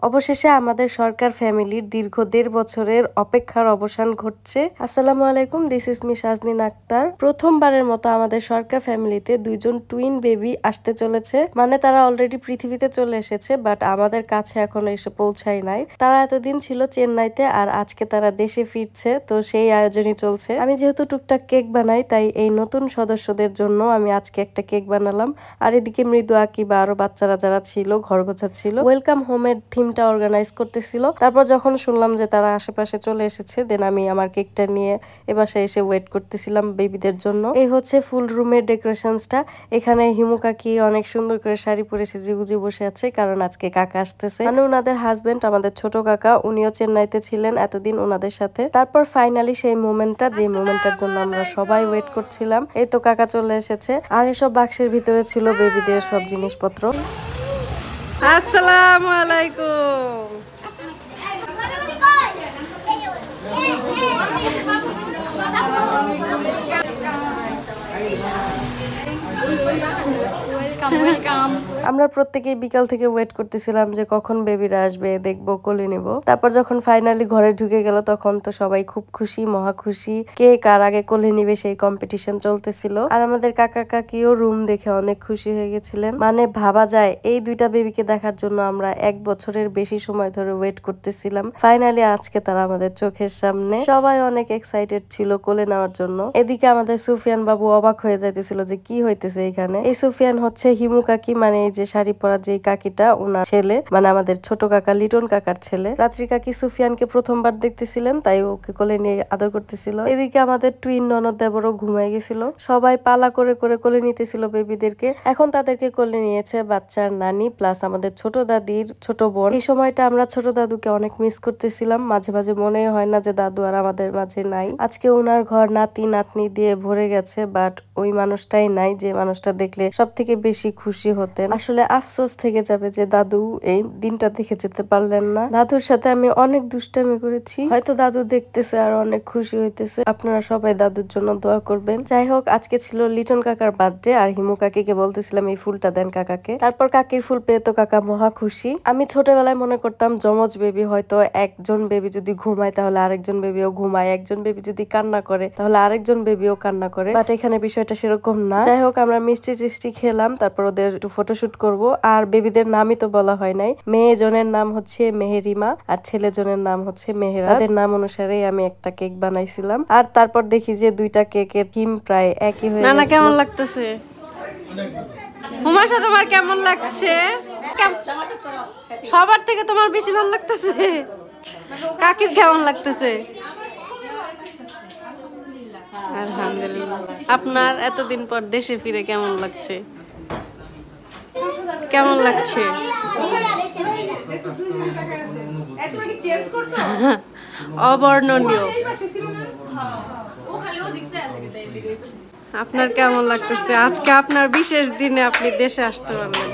অবশেষে আমাদের সরকার ফ্যামিলির দীর্ঘ ১.৫ বছরের অপেক্ষার অবসান ঘটছে। আসসালামু আলাইকুম, this is me Shajneen Akter. প্রথমবারের মতো আমাদের সরকার ফ্যামিলিতে ২ জন টুইন বেবি আসতে চলেছে। মানে তারা অলরেডি পৃথিবীতে চলে এসেছে, বাট আমাদের কাছে এখনো এসে পৌঁছায় নাই। তারা এতদিন ছিল চেন্নাইতে, আর আজকে তারা দেশে ফিরছে, তো সেই আয়োজনই চলছে। আমি যেহেতু টুকটাক কেক বানাই, তাই এই নতুন সদস্যদের জন্য আমি আজকে একটা কেক বানালাম। আর এদিকে মৃদু, আকিবা আরো বাচ্চারা যারা ছিল ঘর গোছাচ্ছিল, ওয়েলকাম হোমের থিমটা অর্গানাইজ করতেছিল। তারপর যখন শুনলাম যে তারা আশেপাশে চলে এসেছে, দেন আমি আমার কেকটা নিয়ে এ বাসায় এসে ওয়েট করতেছিলাম বেবিদের জন্য। এই হচ্ছে ফুল রুমের ডেকোরেশনসটা। এখানে হিমু কাকি অনেক সুন্দর করে শাড়ি পরে সেজেগুজে বসে আছে, কারণ আজকে কাকা আসতেছে। মানে ওনাদের হাজবেন্ড, আমাদের ছোট কাকা, উনিও চেন্নাইতে ছিলেন এতদিন ওনাদের সাথে। তারপর ফাইনালি সেই মোমেন্টটা, যে মোমেন্টটার জন্য আমরা সবাই ওয়েট করছিলাম, এই তো কাকা চলে এসেছে। আর এসব বাক্সের ভিতরে ছিল বেবিদের সব জিনিসপত্র। আসসালামু আলাইকুম। আমরা প্রত্যেকেই বিকাল থেকে ওয়েট করতেছিলাম যে কখন বেবিরা আসবে, দেখবো, কোলে নিব। তারপর যখন ফাইনালি ঘরে ঢুকে গেল, তখন তো সবাই খুব খুশি, মহা খুশি। কে কার আগে কোলে নিবে সেই কম্পিটিশন চলতেছিল। আর আমাদের কাকা কাকিও রুম দেখে অনেক খুশি হয়ে গেছিলেন। মানে ভাবা যায় এই দুইটা বেবিকে দেখার জন্য আমরা ১ বছরের বেশি সময় ধরে ওয়েট করতেছিলাম। ফাইনালি আজকে তারা আমাদের চোখের সামনে। সবাই অনেক এক্সাইটেড ছিল কোলে নেওয়ার জন্য। এদিকে আমাদের সুফিয়ান বাবু অবাক হয়ে যাইতেছিল যে কি হইতেছে এখানে। এই সুফিয়ান হচ্ছে হিমু কাকি, মানে এই যে শাড়ি পরা যে কাকিটা, ওনার ছেলে, মানে আমাদের ছোট কাকা লিটন কাকার ছেলে। রাত্রি কাকি সুফিয়ানকে প্রথমবার দেখতেছিলেন, তাই ওকে কোলে নিয়ে আদর করতেছিল। এদিকে আমাদের টুইন ননদ দেবরও ঘুমাই গেছিল। সবাই পালা করে করে কোলে নিতেছিল বেবিদেরকে। এখন তাদেরকে কোলে নিয়েছে বাচ্চার নানি প্লাস আমাদের ছোট দাদির ছোট বোন। এই সময়টা আমরা ছোট দাদুকে অনেক মিস করতেছিলাম। মাঝে মাঝে মনে হয় না যে দাদু আর আমাদের মাঝে নাই। আজকে ওনার ঘর নাতি নাতনি দিয়ে ভরে গেছে, বাট ওই মানুষটাই নাই যে মানুষটা দেখলে সব থেকে বেশি খুশি হতেন। আসলে আফসোস থেকে যাবে যে দাদু এই দিনটা দেখে যেতে পারলেন না। দাদুর সাথে আমি অনেক দুষ্টামি করেছি, হয়তো দাদু দেখতেছে আর অনেক খুশি হইতেছে। আপনারা সবাই দাদুর জন্য দোয়া করবেন। যাই হোক, আজকে ছিল লিটন কাকার বার্থডে, আর হিমু কাকিকে বলতেছিলাম এই ফুলটা দেন কাকাকে। তারপর কাকির ফুল পেয়ে তো কাকা মহা খুশি। আমি ছোটবেলায় মনে করতাম যমজ বেবি হয়তো একজন বেবি যদি ঘুমায় তাহলে আরেকজন বেবিও ঘুমায়, একজন বেবি যদি কান্না করে তাহলে আরেকজন বেবিও কান্না করে, বাট এখানে বিষয়টা সেরকম না। যাই হোক, আমরা মিষ্টি টিষ্টি খেলাম, তারপর ওদের একটু ফটোশুট করব। আর বেবিদের নামই তো বলা হয় নাই। মেয়ে জনের নাম হচ্ছে মেহেরিমা আর ছেলে জনের নাম হচ্ছে মেহেরাজ। তাদের নাম অনুসারেই আমি একটা কেক বানাইছিলাম। আর তারপর দেখি যে দুইটা কেকের থিম প্রায় একই হয়ে গেছে। কেমন লাগতেছে হুমাশা? তোমার কেমন লাগছে? সবার থেকে তোমার বেশি ভালো লাগতেছে? কাকির কেমন লাগতেছে? আলহামদুলিল্লাহ। আপনার এতদিন পর দেশে ফিরে কেমন লাগছে? কেমন লাগছে? অবর্ণনীয়। আপনার কেমন লাগতেছে আজকে আপনার বিশেষ দিনে আপনি দেশে আসতে পারলেন?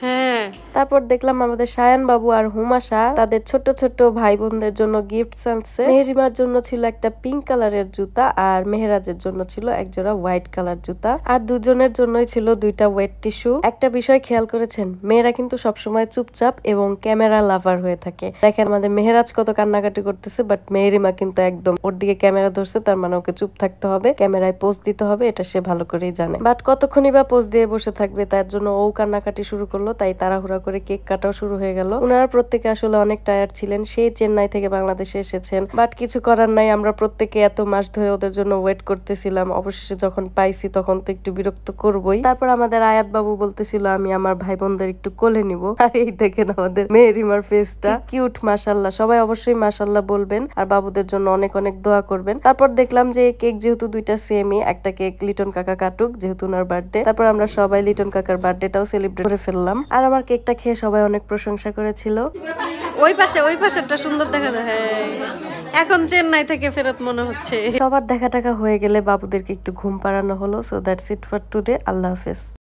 হ্যাঁ। তারপর দেখলাম আমাদের সায়ান বাবু আর হুমাশা তাদের ছোট ছোট ভাই বোনদের জন্য গিফট আনছে। মেহেরিমার জন্য ছিল একটা পিঙ্ক কালারের জুতা, আর মেহেরাজের জন্য ছিল একজোড়া হোয়াইট কালার জুতা, আর দুজনের জন্যই ছিল দুইটা ওয়েট টিস্যু। একটা বিষয় খেয়াল করেছেন, মেয়েরা কিন্তু সবসময় চুপচাপ এবং ক্যামেরা লাভার হয়ে থাকে। দেখেন আমাদের মেহেরাজ কত কান্নাকাটি করতেছে, বাট মেহেরিমা কিন্তু একদম ওর দিকে ক্যামেরা ধরছে, তার মানে ওকে চুপ থাকতে হবে, ক্যামেরায় পোজ দিতে হবে, এটা সে ভালো করেই জানে। বাট কতক্ষণই বা পোজ দিয়ে বসে থাকবে, তার জন্য ও কান্নাকাটি শুরু করলো। তাই তাড়াহুড়া করে কেক কাটাও শুরু হয়ে গেল। ওনারা প্রত্যেকে আসলে অনেক টায়ার্ড ছিলেন, সেই চেন্নাই থেকে বাংলাদেশে এসেছেন, বাট কিছু করার নাই। আমরা প্রত্যেকে এত মাস ধরে ওদের জন্য ওয়েট করতেছিলাম, অবশেষে যখন পাইছি তখন তো একটু বিরক্ত করবই। তারপর আমাদের আয়াত বাবু বলতেছিল আমি আমার ভাই বোনদের একটু কোলে নিব, আর এই দেখেন আমাদের মেহেরিমার ফেসটা কিউট। মাশাআল্লাহ, সবাই অবশ্যই মাশাআল্লাহ বলবেন আর বাবুদের জন্য অনেক অনেক দোয়া করবেন। তারপর দেখলাম যে কেক যেহেতু দুইটা সেমই, একটা কেক লিটন কাকা কাটুক যেহেতু ওনার বার্থডে। তারপর আমরা সবাই লিটন কাকার বার্থডেটাও সেলিব্রেট করে ফেললাম। আর আমার কেকটা খেয়ে সবাই অনেক প্রশংসা করেছিল। ওই পাশেরটা সুন্দর দেখা যায়। এখন চেন্নাই থেকে ফেরত মনে হচ্ছে। সবার দেখা টাকা হয়ে গেলে বাবুদেরকে একটু ঘুম পাড়ানো হলো। So that's it for today. আল্লাহ হাফেজ।